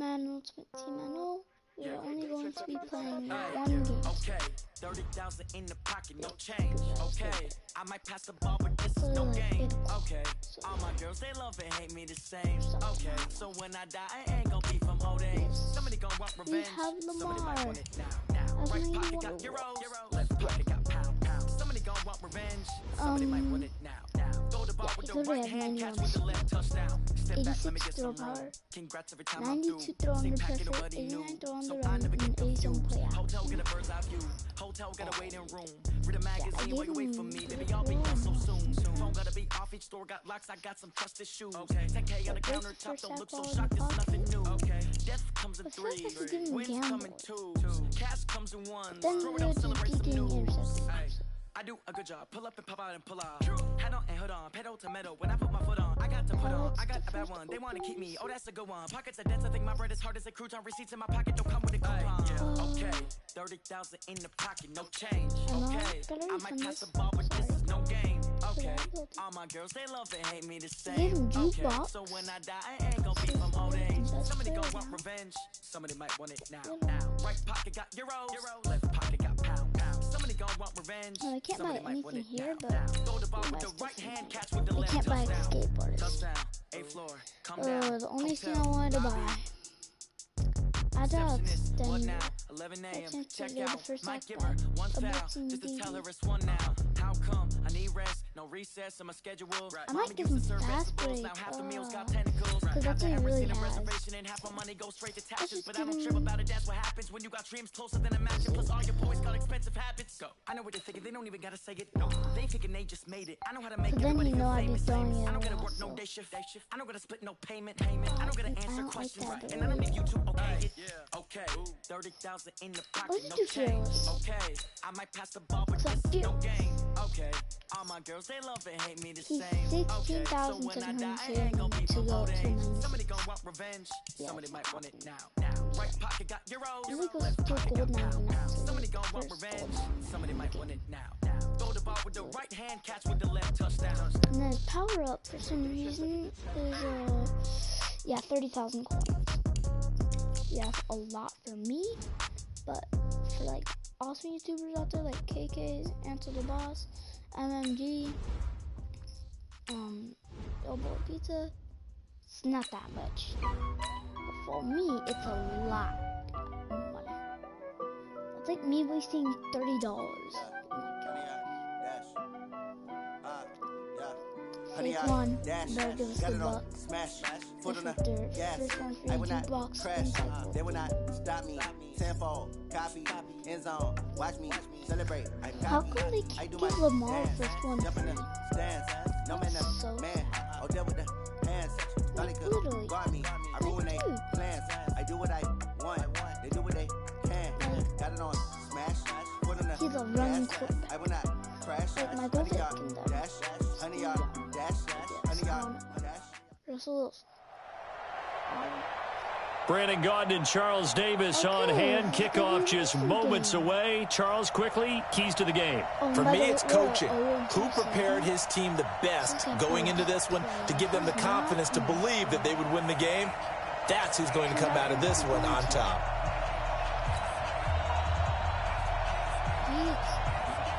Madden Ultimate Team. I know we are only going to be playing one game. Okay, 30,000 in the pocket, no change. Okay, I might pass the ball, but this is no game. Okay, all my girls, they love and hate me the same. Okay, so when I die, I ain't gonna be from old age. Somebody gonna want revenge. We have Somebody Lamar. might want it now. Right pocket got euros, left pocket got pound. Somebody gonna want revenge. Somebody might want it now. Throw the ball with the right hand, catch with the left touchdown. Step back, let me get some room. Congrats every time I'm through. 92 throw under pressure, 89 throw on the run, and 87 play out. Hotel get a bird's eye view. Hotel got a waiting room. Read a magazine, wait for me. Baby, I'll be done so soon. Phone gotta be off, each store got locks. I got some trusted shoes. Okay, 10K on the countertop, don't look so shocked. It's nothing new. Okay, death comes in threes, wins come in twos, cash comes in ones. Throw it up, celebrate some news. I do a good job. Pull up and pop out and pull out. Head on and hood on. Pedal to metal. When I put my foot on, I got to put on. I got a bad one. They want to keep me. Oh, that's a good one. Pockets are dense. I think my bread is hard as a crouton. Receipts in my pocket don't come with a coupon. Okay. 30,000 in the pocket. No change. Okay. I might pass the ball, but this is no game. Okay. All my girls, they love and hate me the same. Okay. So when I die, I ain't gonna be from old age. Somebody gonna want revenge. Somebody might want it now. Right pocket got euros. Left pocket got pound. Somebody gonna want revenge. I can't buy anything here, but throw the ball with the right hand, catch with the I left. can't buy a skateboard. Touchdown, A-floor, come down. The only thing I wanted to buy. I doubt What then now? 11 a.m. Check out. first Might act give her one of foul boxing just to TV. tell her it's one now. How come? I need rest, no recess in my schedule. I might give him fast break. Now half the meals got tentacles. That's what he really has. Reservation and half my money goes straight to taxes. But I don't trip about it. That's what happens when you got dreams closer than a match. Plus all your boys got expensive habits. Go. I know what they're thinking. They don't even gotta say it. No, they thinking they just made it. I know how to make But then everybody you know feel I'd be famous. throwing it I don't gotta away, work no so. day shift. I don't gotta split no payment. I don't gotta answer don't like questions. that, And I don't but need you to okay it. Okay, 30,000 in the pocket. What did No you do, change. Fearless? Okay, I might pass the ball, but What's up, this is no dude? game. Okay, all my girls, they love and hate me the He's same. Okay, so when I die, I ain't gonna be to from go old to age. 90. Somebody gonna want revenge. Somebody might want it now. Right pocket got euros. Really goes Left to pocket gold got now. pound. Somebody gonna want First revenge. gold. Somebody might want it now. Throw the ball with the right hand, catch with the left touchdown. And then power up for some reason is 30,000 coins. Yeah, that's a lot for me, but for like awesome YouTubers out there like KK's, Answer the Boss, MMG, Doughboy Pizza, it's not that much. But for me, it's a lot of money. It's like me wasting $30. Oh my god. Take one, better give us the buck. Smash, Foot foot on the the gas. first one for I you, will not jukebox, crash. inside They will not stop me. Tenfold, copy, end zone. Watch me celebrate. I How copy. come they I do give my Lamar dance. first one Jump in free? the stands. No man, So man. Oh, there with the hands. Thought they literally. could guard me. I ruin they Dude. plans. I do what I want. They do what they can. Got it on smash. Foot on the He's a running gas. quarterback. I will not crash. Like my 100 brother yard can do. dash. 100 yard dash. 100 yard dash. Russell Wilson. Brandon Gaudin and Charles Davis on hand. Kickoff just moments away. Charles, quickly, keys to the game. For me, it's coaching. Who prepared his team the best going into this one to give them the confidence to believe that they would win the game? That's who's going to come out of this one on top. Beats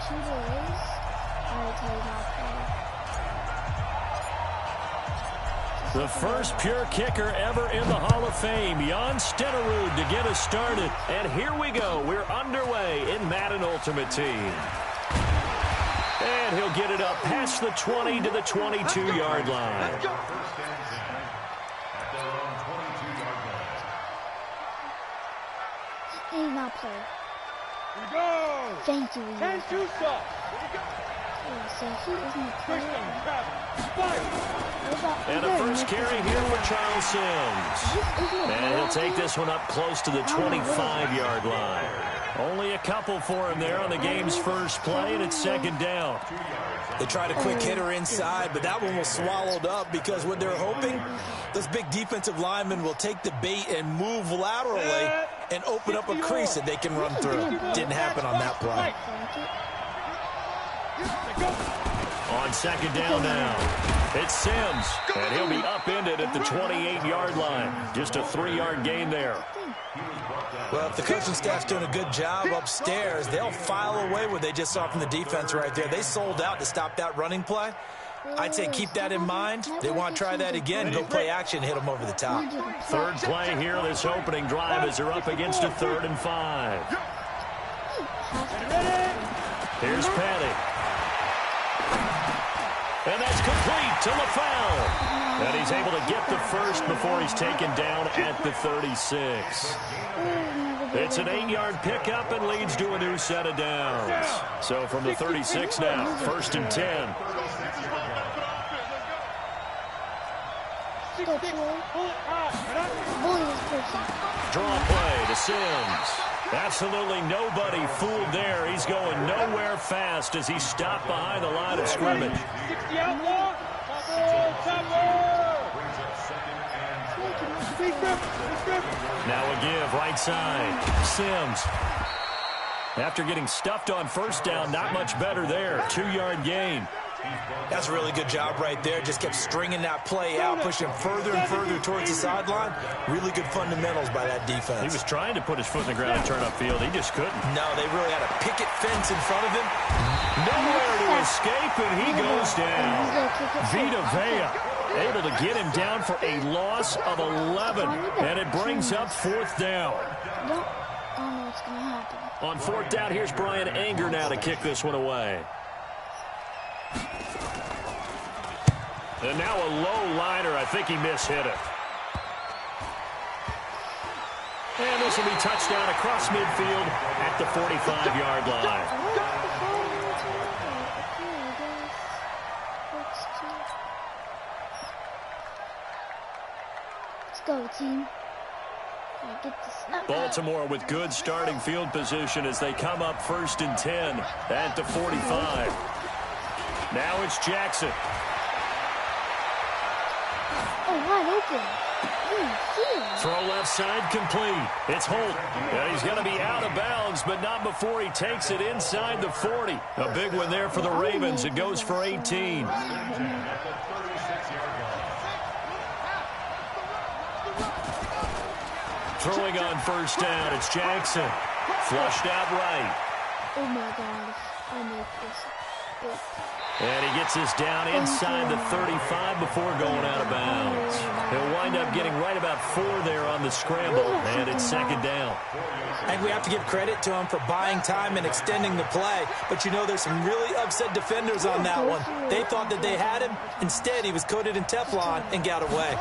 2 days. I tell you not The first pure kicker ever in the Hall of Fame, Jan Stenerud, to get us started. And here we go. We're underway in Madden Ultimate Team. And he'll get it up past the 20 to the 22-yard line. He's not playing. Here we go. Thank you. And two stops. So he isn't Christian, playing. Travis, fire. And a first carry here for Charles Sims. And he'll take this one up close to the 25-yard line. Only a couple for him there on the game's first play, and it's second down. They tried a quick hitter inside, but that one was swallowed up because what they're hoping, those big defensive linemen will take the bait and move laterally and open up a crease that they can run through. Didn't happen on that play. On second down now, it's Sims, and he'll be upended at the 28-yard line. Just a 3-yard gain there. Well, if the coaching staff's doing a good job upstairs, they'll file away what they just saw from the defense right there. They sold out to stop that running play. I'd say keep that in mind. They want to try that again. Go play action, hit them over the top. Third play here, this opening drive as they're up against a 3rd and 5. Here's Petty. And that's complete to LaFell. And he's able to get the first before he's taken down at the 36. It's an 8-yard pickup and leads to a new set of downs. So from the 36 now, 1st and 10. Draw play to Sims. Absolutely nobody fooled there. He's going nowhere fast as he stopped behind the line of scrimmage. Now a give, right side. Sims. After getting stuffed on 1st down, not much better there. 2-yard gain. That's a really good job right there. Just kept stringing that play out, pushing him further and further towards the sideline. Really good fundamentals by that defense. He was trying to put his foot in the ground and turn upfield. He just couldn't. No, they really had a picket fence in front of him. Nowhere to escape, and he goes down. Vita Vea able to get him down for a loss of 11, and it brings up 4th down. I don't know what's going to happen. On 4th down, here's Brian Anger now to kick this one away. And now a low liner. I think he mishit it. And this will be touchdown across midfield at the 45-yard line. Let's go, team. Get this. Baltimore with good starting field position as they come up 1st and 10 at the 45. Now it's Jackson. Oh, wide open. Throw left side complete. It's Holt. And he's going to be out of bounds, but not before he takes it inside the 40. A big one there for the Ravens. It goes for 18. Throwing on 1st down, it's Jackson. Flushed out right. Oh, my God. I make this. And he gets this down inside the 35 before going out of bounds. He'll wind up getting right about 4 there on the scramble, and it's 2nd down. And we have to give credit to him for buying time and extending the play. But, you know, there's some really upset defenders on that one. They thought that they had him. Instead, he was coated in Teflon and got away.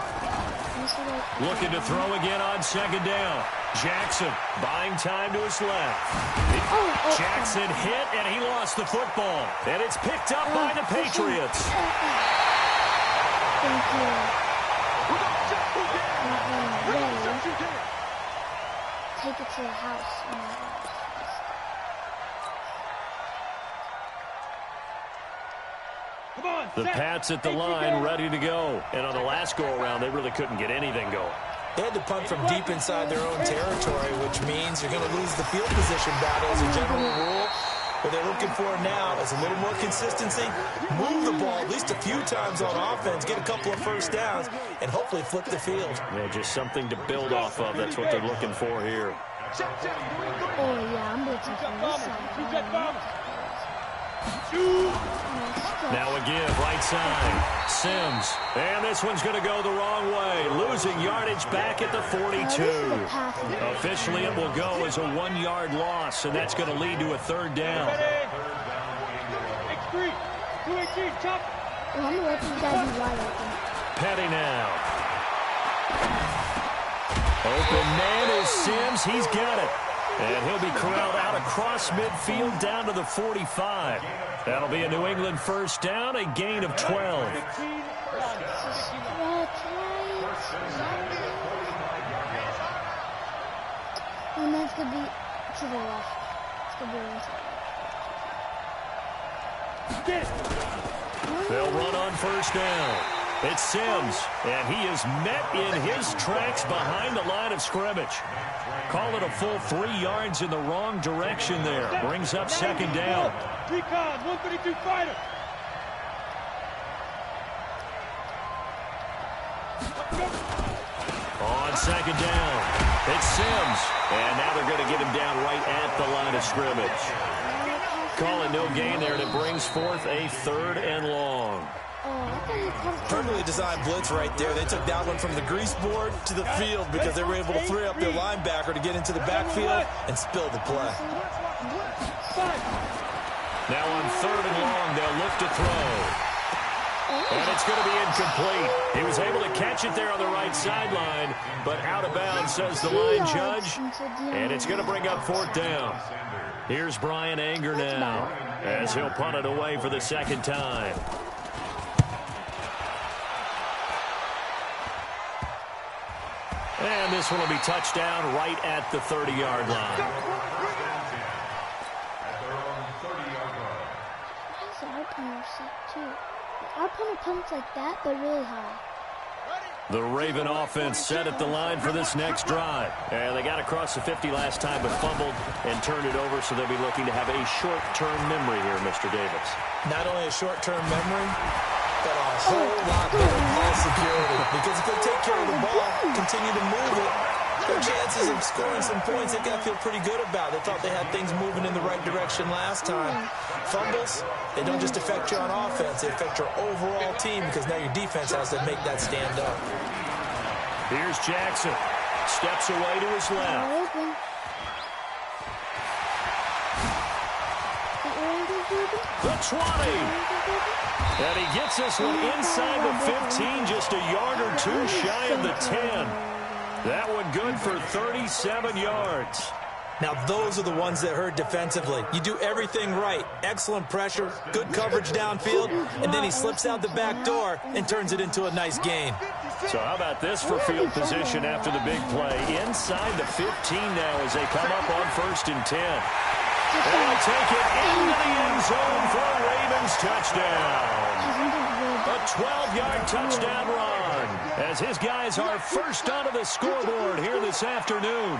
Looking to throw again on 2nd down. Jackson buying time to his left. Jackson hit, and he lost the football. And it's picked up by the Patriots. Thank you. Take it to the house. The Pats at the line, ready to go. And on the last go-around, they really couldn't get anything going. They had to punt from deep inside their own territory, which means you're going to lose the field position battle as a general rule. What they're looking for now is a little more consistency, move the ball at least a few times on offense, get a couple of 1st downs, and hopefully flip the field. Yeah, just something to build off of. That's what they're looking for here. Oh, yeah, I'm blitzing from this side. Now a give, right side. Sims. And this one's going to go the wrong way. Losing yardage back at the 42. Officially, it will go as a 1-yard loss, and that's going to lead to a 3rd down. I'm going to let these guys be wide open. Petty now. Open man is Sims. He's got it. And he'll be corralled out across midfield down to the 45. That'll be a New England 1st down, a gain of 12. And that's going to be to the left. It's going to be inside. They'll run on 1st down. It's Sims, and he is met in his tracks behind the line of scrimmage. Call it a full 3 yards in the wrong direction there. Brings up 2nd down. Recon, 132 fighter. On second down, it's Sims. And now they're going to get him down right at the line of scrimmage. Call it no gain there, and it brings forth a 3rd and long. Perfectly designed blitz right there. They took that one from the grease board to the field because they were able to free up their linebacker to get into the backfield and spill the play. Now on 3rd and long, they'll look to throw. And it's going to be incomplete. He was able to catch it there on the right sideline, but out of bounds, says the line judge. And it's going to bring up 4th down. Here's Brian Anger now as he'll punt it away for the 2nd time. And this one will be touchdown right at the 30-yard line. Our punter punts like that, but really high. The Raven offense set at the line for this next drive. And they got across the 50 last time, but fumbled and turned it over, so they'll be looking to have a short-term memory here, Mr. Davis. Not only a short-term memory, but a whole lot better ball security. Because if they take care of the ball, continue to move it, their chances of scoring some points, they got to feel pretty good about. They thought they had things moving in the right direction last time. Fumbles, they don't just affect you on offense, they affect your overall team because now your defense has to make that stand up. Here's Jackson. Steps away to his left. The 20. And he gets this one inside the 15, just a yard or two shy of the 10. That one good for 37 yards. Now, those are the ones that hurt defensively. You do everything right. Excellent pressure, good coverage downfield, and then he slips out the back door and turns it into a nice gain. So how about this for field position after the big play? Inside the 15 now as they come up on 1st and 10. They'll take it into the end zone for a Ravens touchdown. A 12-yard touchdown run as his guys are first onto the scoreboard here this afternoon.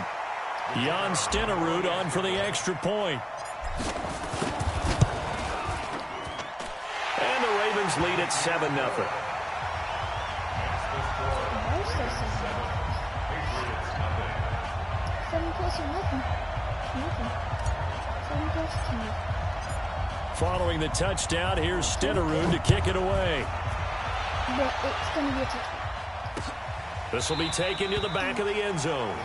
Jan Stenerud on for the extra point. And the Ravens lead at 7-0. Following the touchdown, here's Stenerud to kick it away. But it's going to be a touchdown. This will be taken to the back of the end zone.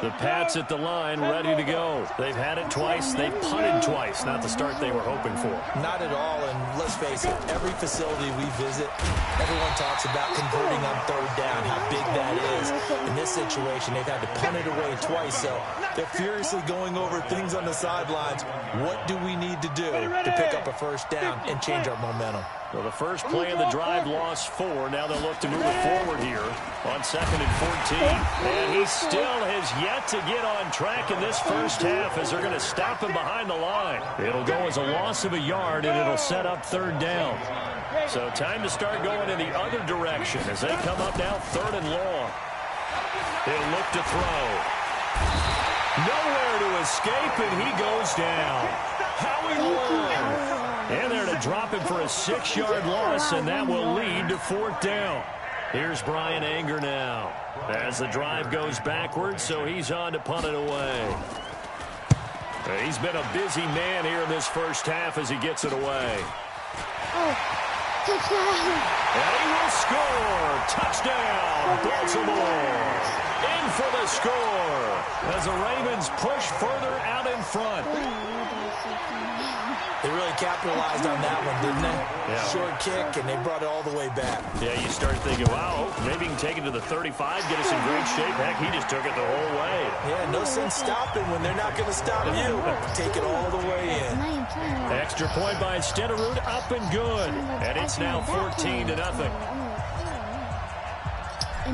The Pats at the line, ready to go. They've had it twice. They've punted twice. Not the start they were hoping for. Not at all, and let's face it, every facility we visit, everyone talks about converting on 3rd down, how big that is. In this situation, they've had to punt it away twice, so they're furiously going over things on the sidelines. What do we need to do to pick up a 1st down and change our momentum? Well, the first play of the drive lost 4. Now they'll look to move it forward here on 2nd and 14. And he still has yet to get on track in this first half as they're going to stop him behind the line. It'll go as a loss of a yard, and it'll set up 3rd down. So time to start going in the other direction as they come up now 3rd and long. He'll look to throw. Nowhere to escape, and he goes down. Howie Long. And they're to drop him for a 6-yard loss, and that will lead to 4th down. Here's Brian Anger now as the drive goes backwards, so he's on to punt it away. He's been a busy man here in this first half as he gets it away. Touchdown! And he will score. Touchdown, Baltimore. In for the score as the Ravens push further out in front. They really capitalized on that one, didn't they? Yeah. Short kick, and they brought it all the way back. Yeah, you start thinking, wow, maybe he can take it to the 35, get us in great shape. Heck, he just took it the whole way. Yeah, no sense stopping when they're not going to stop you. Take it all the way in. Extra point by Stenerud, up and good. And it's now 14-0.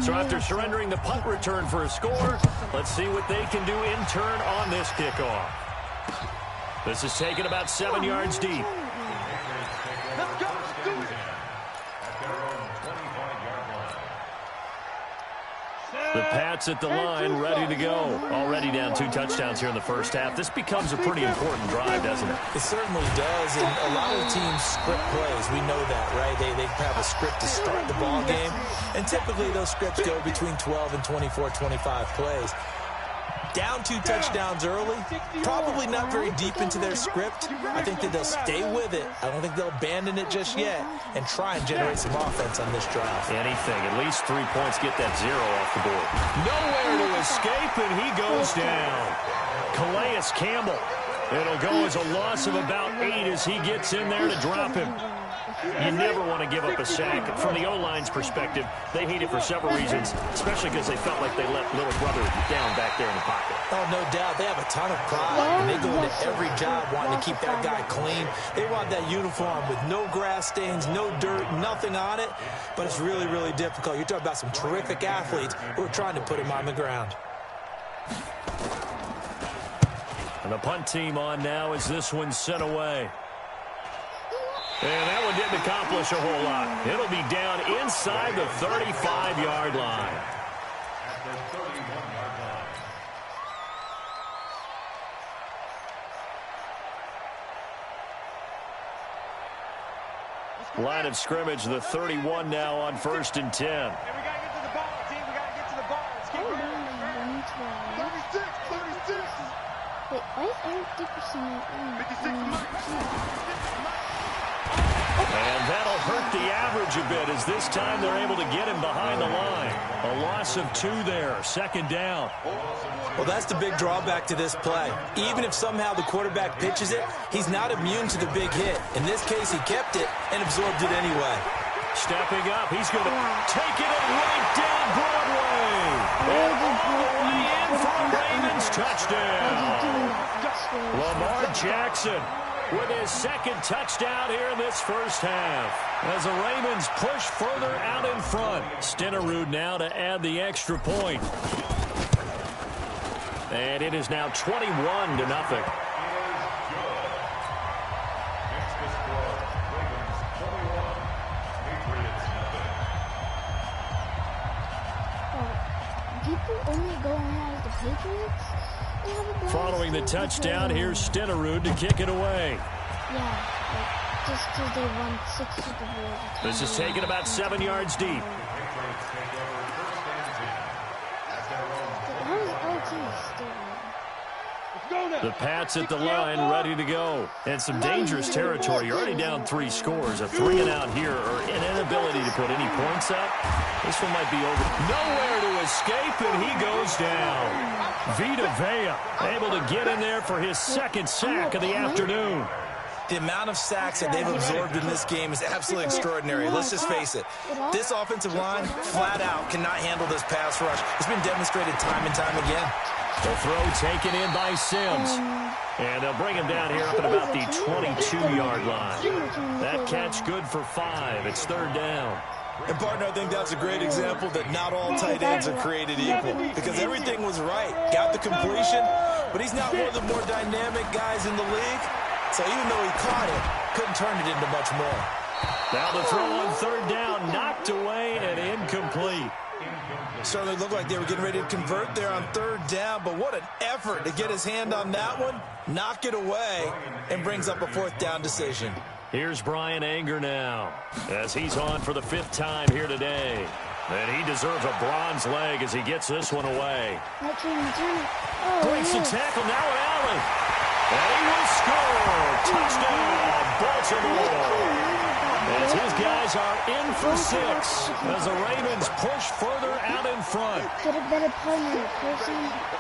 So after surrendering the punt return for a score, let's see what they can do in turn on this kickoff. This is taken about 7 yards deep. Let's go. Let's do it. The Pats at the line, ready to go. Already down 2 touchdowns here in the first half. This becomes a pretty important drive, doesn't it? It certainly does, and a lot of teams script plays. We know that, right? They have a script to start the ball game, and typically those scripts go between 12 and 24, 25 plays. Down 2 touchdowns early, probably not very deep into their script. I think that they'll stay with it. I don't think they'll abandon it just yet and try and generate some offense on this drive. Anything. At least 3 points get that 0 off the board. Nowhere to escape, and he goes down. Calais Campbell. It'll go as a loss of about 8 as he gets in there to drop him. You never want to give up a sack. From the O-line's perspective, they hate it for several reasons, especially because they felt like they let little brother down back there in the pocket. Oh, no doubt. They have a ton of pride, and they go into every job wanting to keep that guy clean. They want that uniform with no grass stains, no dirt, nothing on it. But it's really, really difficult. You're talking about some terrific athletes who are trying to put him on the ground. And the punt team on now as this one's sent away. And that one didn't accomplish a whole lot. It'll be down inside the 35-yard line. Line of scrimmage, the 31 now on 1st and 10. Hey, we got to get to the ball, team. We got to get to the ball. Let's keep running. 36. Wait, why is Eric Dickerson And that'll hurt the average a bit as this time they're able to get him behind the line. A loss of 2 there, 2nd down. Well, that's the big drawback to this play. Even if somehow the quarterback pitches it, he's not immune to the big hit. In this case, he kept it and absorbed it anyway. Stepping up, he's going to take it right down Broadway. And all the way in for a Ravens touchdown. Lamar Jackson with his 2nd touchdown here in this first half. As the Ravens push further out in front. Stenerud now to add the extra point. And it is now 21-0. People only go on as the Patriots. Following the touchdown, here's Stenerud to kick it away. Yeah, just because they won 6 Super Bowls. This is taken about 7 yards deep. How is LT still? The Pats at the line, ready to go. And some dangerous territory. You're already down 3 scores. A 3 and out here, or an inability to put any points up. This one might be over. Nowhere to escape, and he goes down. Vita Vea able to get in there for his 2nd sack of the afternoon. The amount of sacks that they've absorbed in this game is absolutely extraordinary. Let's just face it. This offensive line, flat out, cannot handle this pass rush. It's been demonstrated time and time again. The throw taken in by Sims. And they'll bring him down here up at about the 22-yard line. That catch good for 5. It's 3rd down. And, partner, I think that's a great example that not all tight ends are created equal. Because everything was right. Got the completion, but he's not one of the more dynamic guys in the league. So even though he caught it, couldn't turn it into much more. Now the throw on 3rd down, knocked away and incomplete. Certainly looked like they were getting ready to convert there on 3rd down, but what an effort to get his hand on that one, knock it away, and brings up a 4th down decision. Here's Brian Anger now, as he's on for the 5th time here today. And he deserves a bronze leg as he gets this one away. Breaks the tackle, now Allen. And he will score. Touchdown, Baltimore. As his guys are in for 6 as the Ravens push further out in front. Get a better partner, person.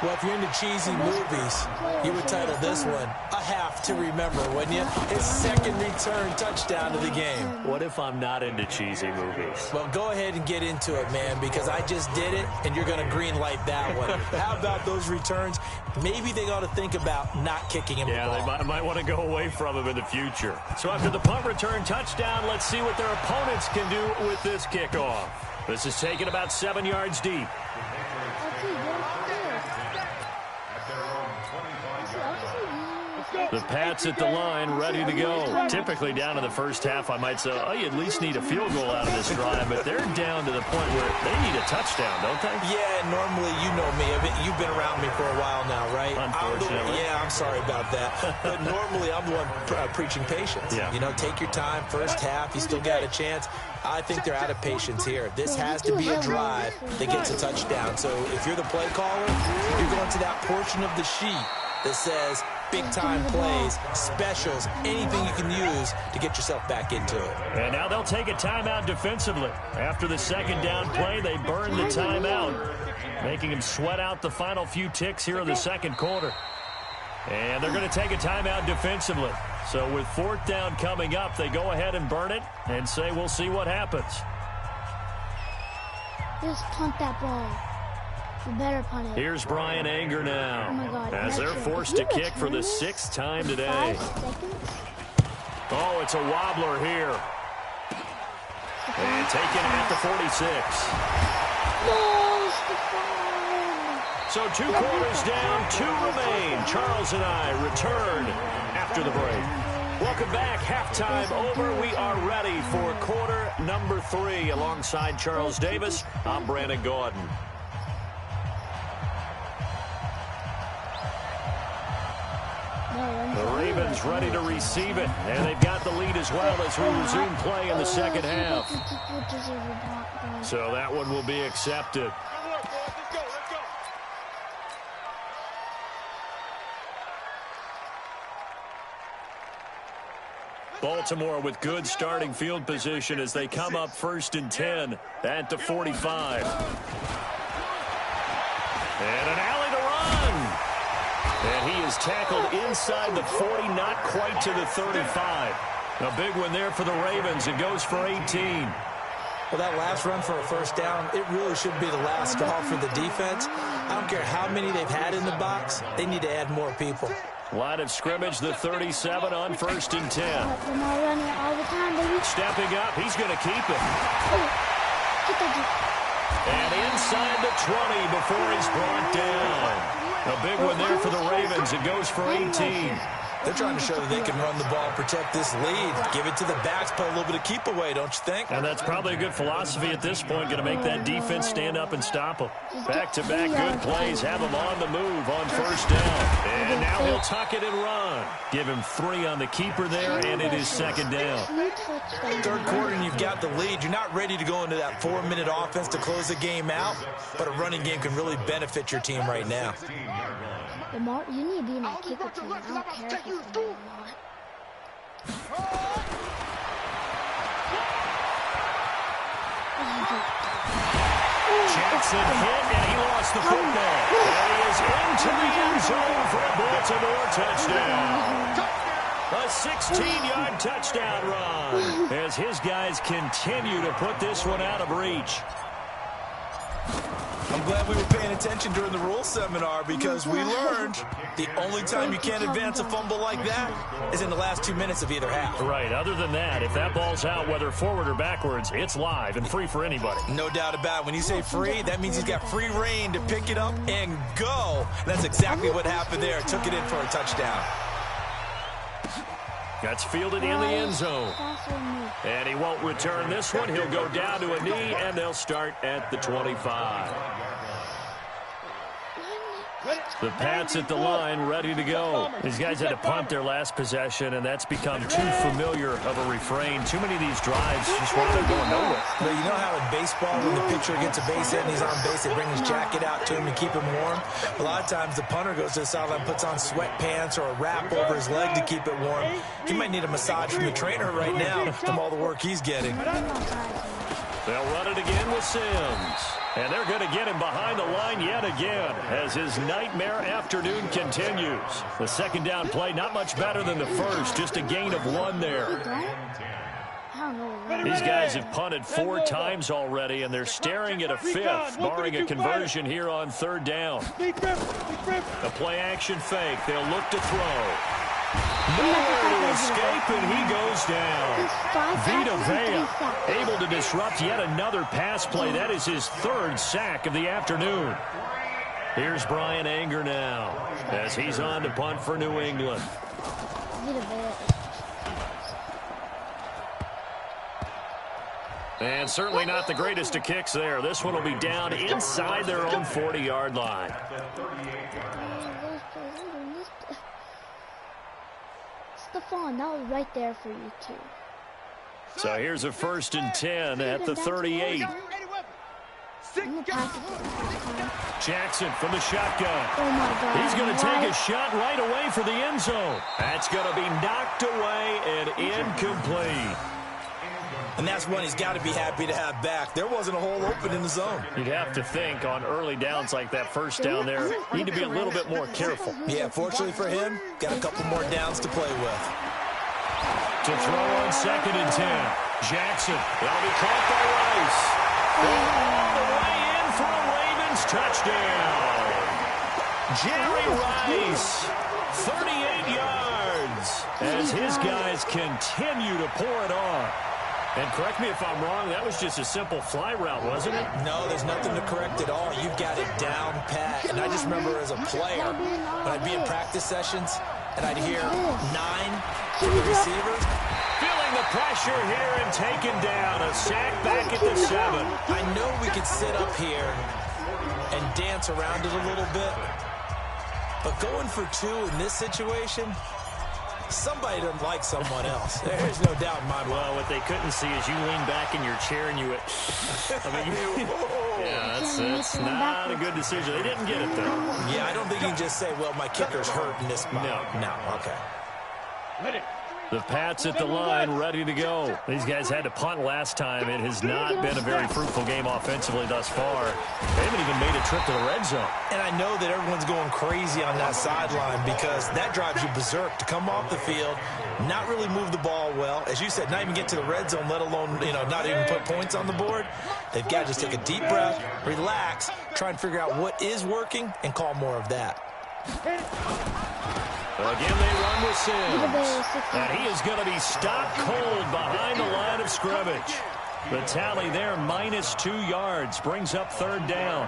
Well, if you're into cheesy movies, you would title this one A Half to Remember, wouldn't you? His 2nd return touchdown of the game. What if I'm not into cheesy movies? Well, go ahead and get into it, man, because I just did it, and you're going to green light that one. How about those returns? Maybe they ought to think about not kicking him the ball. Yeah, they might want to go away from him in the future. So after the punt return touchdown, let's see what their opponents can do with this kickoff. This is taken about 7 yards deep. The Pats at the line, ready to go. Typically down in the first half, I might say, oh, you at least need a field goal out of this drive, but they're down to the point where they need a touchdown, don't they? Yeah, normally, you know me. You've been around me for a while now, right? Unfortunately. I'm sorry about that. But normally, I'm the one preaching patience. Yeah. You know, take your time. First half, you still got a chance. I think they're out of patience here. This has to be a drive that gets a touchdown. So if you're the play caller, you're going to that portion of the sheet that says big-time plays, specials, anything you can use to get yourself back into it. And now they'll take a timeout defensively. After the second down play, they burn the timeout, making them sweat out the final few ticks here in the second quarter. And they're going to take a timeout defensively. So with fourth down coming up, they go ahead and burn it and say we'll see what happens. Just punt that ball. You better punt it. Here's Brian Anger now. Oh my God, as they're forced to kick for the 6th time today. 5 seconds. Oh, it's a wobbler here. And taken at the 46. No, Stephon. So 2 quarters down, 2 remain. Charles and I return after the break. Welcome back. Halftime over. We are ready for quarter number 3. Alongside Charles Davis, I'm Brandon Gordon. The Ravens ready to receive it, and they've got the lead as well as we resume play in the second half. So that one will be accepted. Baltimore with good starting field position as they come up 1st and 10 at the 45. And an alley to run. And he is tackled inside the 40, not quite to the 35. A big one there for the Ravens. It goes for 18. Well, that last run for a first down, it really should be the last straw for the defense. I don't care how many they've had in the box. They need to add more people. Line of scrimmage, the 37 on 1st and 10. Lamar running all the time, baby. Stepping up, he's going to keep it. Get that dude. And inside the 20 before he's brought down. A big one there for the Ravens. It goes for 18. They're trying to show that they can run the ball and protect this lead. Give it to the backs, play a little bit of keep away, don't you think? And that's probably a good philosophy at this point. Going to make that defense stand up and stop them. Back-to-back good plays. Have them on the move on 1st down. And now he'll tuck it and run. Give him 3 on the keeper there, and it is 2nd down. Third quarter, and you've got the lead. You're not ready to go into that 4-minute offense to close the game out, but a running game can really benefit your team right now. Lamar, you need to be my kicker team. I don't care if you throw or not. Jackson hit, and he lost the football. And he is into the end zone for a Baltimore touchdown. A 16-yard touchdown run as his guys continue to put this one out of reach. I'm glad we were paying attention during the rules seminar because we learned the only time you can't advance a fumble like that is in the last 2 minutes of either half. Right. Other than that, if that ball's out, whether forward or backwards, it's live and free for anybody. No doubt about it. When you say free, that means he's got free reign to pick it up and go. That's exactly what happened there. Took it in for a touchdown. That's fielded in the end zone. And he won't return this one. He'll go down to a knee, and they'll start at the 25. The Pats at the line, ready to go. These guys had to punt their last possession, and that's become too familiar of a refrain. Too many of these drives just wind up going nowhere. But you know how in baseball, when the pitcher gets a base hit and he's on base, they bring his jacket out to him to keep him warm? A lot of times the punter goes to the sideline, puts on sweatpants or a wrap over his leg to keep it warm. He might need a massage from the trainer right now from all the work he's getting. They'll run it again with Sims. And they're going to get him behind the line yet again as his nightmare afternoon continues. The second down play, not much better than the first, just a gain of 1 there. These guys have punted 4 times already, and they're staring at a 5th, barring a conversion here on 3rd down. A play-action fake. They'll look to throw. Nowhere to escape, and he goes down. Vita Vea able to disrupt yet another pass play. That is his 3rd sack of the afternoon. Here's Brian Anger now as he's on to punt for New England. And certainly not the greatest of kicks there. This one will be down inside their own 40-yard line. Stephon, that was right there for you, too. So here's a 1st and 10 at the 38. Jackson from the shotgun. Oh my God. He's going to take a shot right away for the end zone. That's going to be knocked away and incomplete. And that's one he's got to be happy to have back. There wasn't a hole open in the zone. You'd have to think on early downs like that first down there, you need to be a little bit more careful. Yeah, fortunately for him, got a couple more downs to play with. To throw on 2nd and 10. Jackson, that'll be caught by Rice. All the way in for a Ravens touchdown. Jerry Rice, 38 yards, as his guys continue to pour it on. And correct me if I'm wrong, that was just a simple fly route, wasn't it? No, there's nothing to correct at all. You've got it down pat. And I just remember as a player, when I'd be in practice sessions, and I'd hear 9 from the receivers. Feeling the pressure here and taken down. A sack back at the 7. I know we could sit up here and dance around it a little bit, but going for 2 in this situation, somebody doesn't like someone else. There's no doubt in my mind. Well, what they couldn't see is you lean back in your chair and you went, yeah, that's not a good decision. They didn't get it, though. Yeah, I don't think you can just say, well, my kicker's hurt in this spot. No, okay. The Pats at the line, ready to go. These guys had to punt last time. It has not been a very fruitful game offensively thus far. They haven't even made a trip to the red zone. And I know that everyone's going crazy on that sideline because that drives you berserk to come off the field, not really move the ball well. As you said, not even get to the red zone, let alone, not even put points on the board. They've got to just take a deep breath, relax, try and figure out what is working, and call more of that. Again, they run with Sims. And he is going to be stopped cold behind the line of scrimmage. The tally there, -2 yards, brings up 3rd down.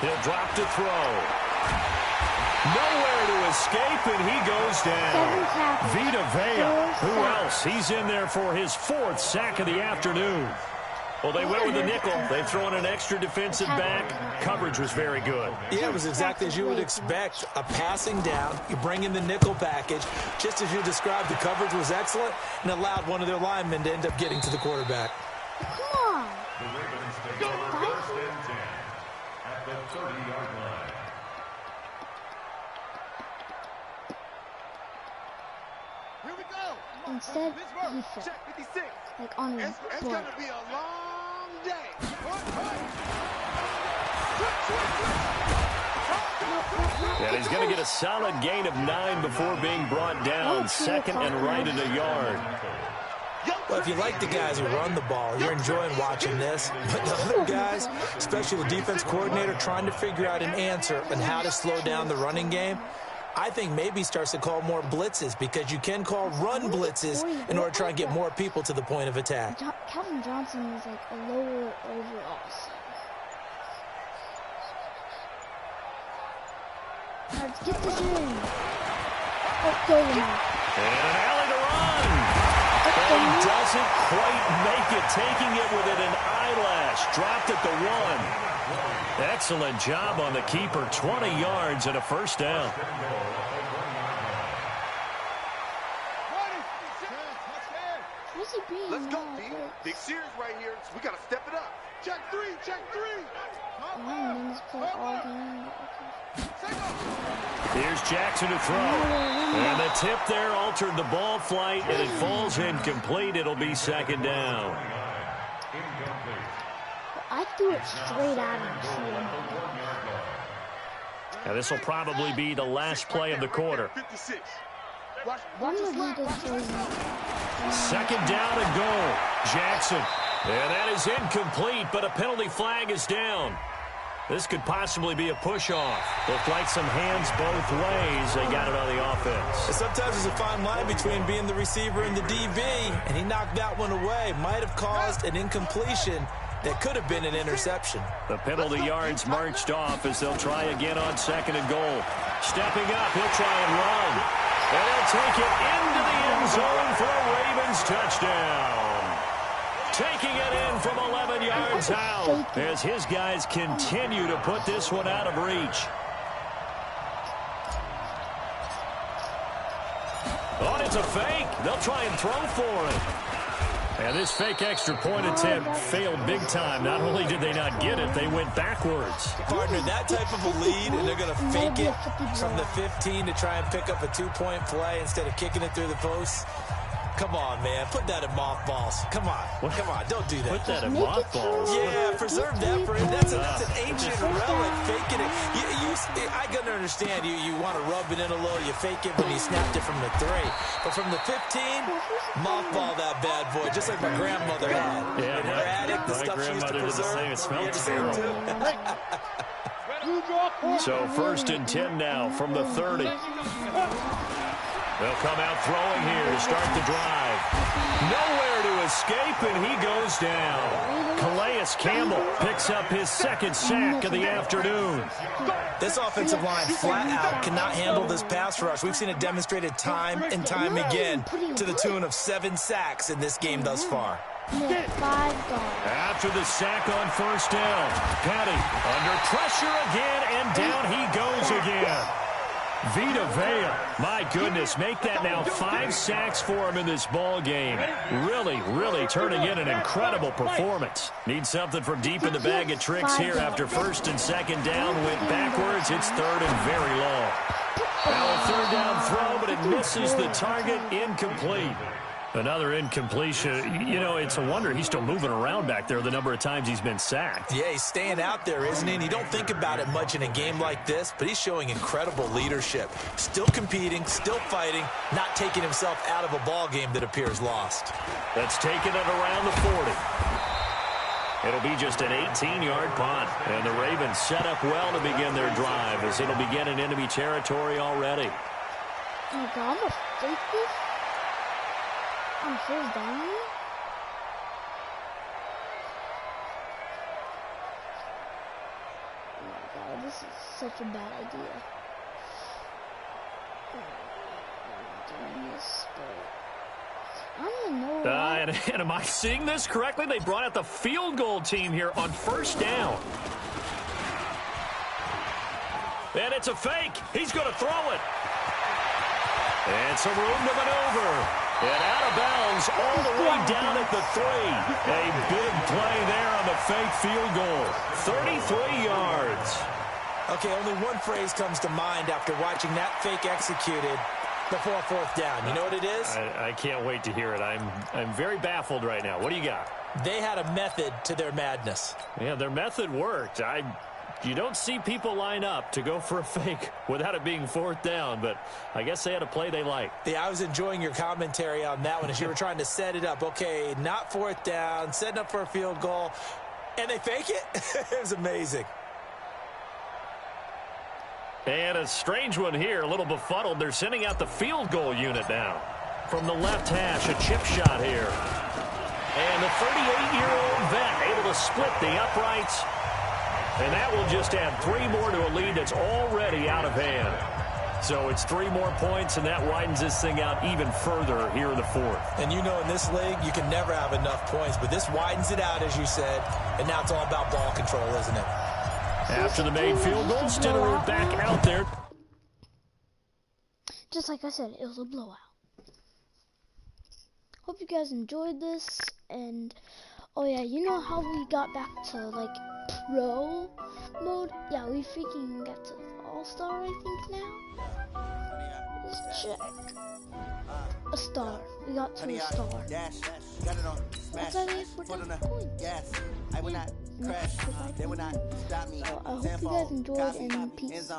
He'll drop to throw. Nowhere to escape, and he goes down. Vita Vea, who else? He's in there for his 4th sack of the afternoon. Well, they went with the nickel. They throw in an extra defensive back. Coverage was very good. Yeah, it was exactly as you would expect. A passing down. You bring in the nickel package. Just as you described, the coverage was excellent and allowed one of their linemen to end up getting to the quarterback. Come on. At the 30-yard line. Here we go. Instead, he fell. Check 56. Like on his It's butt. going to be a long day. And he's going to get a solid gain of 9 before being brought down. 2nd and right at a yard. Well, if you like the guys who run the ball, you're enjoying watching this. But the other guys, especially the defense coordinator, trying to figure out an answer on how to slow down the running game, I think maybe starts to call more blitzes because you can call run blitzes in order to try and get more people to the point of attack. Calvin Johnson is like a lower overall. Let's get this in. Let's go now. And an alley to run. And he doesn't quite make it, taking it within an eyelash. Dropped at the 1. Excellent job on the keeper. 20 yards and a 1st down. Let's go, D. Big series right here. So we got to step it up. Check 3, check 3. Here's Jackson to throw. And the tip there altered the ball flight, and it falls incomplete. It'll be 2nd down. I threw it straight at him. Now, this will probably be the last play of the quarter. 56. 2nd down and goal. Jackson. And that is incomplete, but a penalty flag is down. This could possibly be a push-off. Looked like some hands both ways. They got it on the offense. Sometimes there's a fine line between being the receiver and the DB, and he knocked that one away. Might have caused an incompletion, that could have been an interception. The penalty yards marched off as they'll try again on 2nd and goal. Stepping up, he'll try and run. And he'll take it into the end zone for a Ravens touchdown. Taking it in from 11 yards out as his guys continue to put this one out of reach. Oh, it's a fake. They'll try and throw for it. And this fake extra point attempt failed big time. Not only did they not get it, they went backwards. Partner, that type of a lead, and they're going to fake it from the 15 to try and pick up a 2-point play instead of kicking it through the post. Come on, man. Put that in mothballs. Come on. Come on. Don't do that. Put that in mothballs. Yeah, preserve that for him. That's an ancient relic. Faking it. I can understand. You want to rub it in a little. You fake it when you snapped it from the 3. But from the 15, mothball that bad boy, just like my grandmother had. Yeah, in her attic, the my stuff she used to grandmother did the preserve. same. It smelled terrible. So 1st and 10 now from the 30. They'll come out throwing here to start the drive. Nowhere to escape, and he goes down. Calais Campbell picks up his 2nd sack of the afternoon. This offensive line flat out cannot handle this pass rush. We've seen it demonstrated time and time again to the tune of 7 sacks in this game thus far. After the sack on 1st down, Petty under pressure again, and down he goes again. Vita Vea, my goodness, make that now 5 sacks for him in this ball game. Really turning in an incredible performance. Needs something from deep in the bag of tricks here after 1st and 2nd down. Went backwards. It's 3rd and very long. Now a 3rd down throw, but it misses the target. Incomplete. Another incompletion. You know, it's a wonder he's still moving around back there the number of times he's been sacked. Yeah, he's staying out there, isn't he? And you don't think about it much in a game like this, but he's showing incredible leadership. Still competing, still fighting, not taking himself out of a ball game that appears lost. That's taken it around the 40. It'll be just an 18-yard punt. And the Ravens set up well to begin their drive as it'll begin in enemy territory already. Oh my God, I'm gonna fake this. I'm 1st down. Oh my God, this is such a bad idea. I'm doing this, but I don't know. And am I seeing this correctly? They brought out the field goal team here on 1st down. And it's a fake. He's going to throw it. And some room to maneuver. And out of bounds all the way down at the 3. A big play there on the fake field goal. 33 yards. Okay, only one phrase comes to mind after watching that fake executed before 4th down. You know what it is? I can't wait to hear it. I'm very baffled right now. What do you got? They had a method to their madness. Yeah, their method worked. You don't see people line up to go for a fake without it being 4th down, but I guess they had a play they liked. Yeah, I was enjoying your commentary on that one as you were trying to set it up. Okay, not 4th down, setting up for a field goal, and they fake it? It was amazing. And a strange one here, a little befuddled. They're sending out the field goal unit now. From the left hash, a chip shot here. And the 38-year-old vet able to split the uprights. And that will just add 3 more to a lead that's already out of hand. So it's 3 more points, and that widens this thing out even further here in the 4th. And you know in this league, you can never have enough points, but this widens it out, as you said, and now it's all about ball control, isn't it? After the made field goal, Stidham back out there. Just like I said, it was a blowout. Hope you guys enjoyed this, and oh yeah, you know how we got back to like pro mode? Yeah, we freaking got to all-star, I think now. Let's check. A star. We got to a star. That's how they for 10 points. I will not crash. They will not stop me. I hope you guys enjoyed, and peace.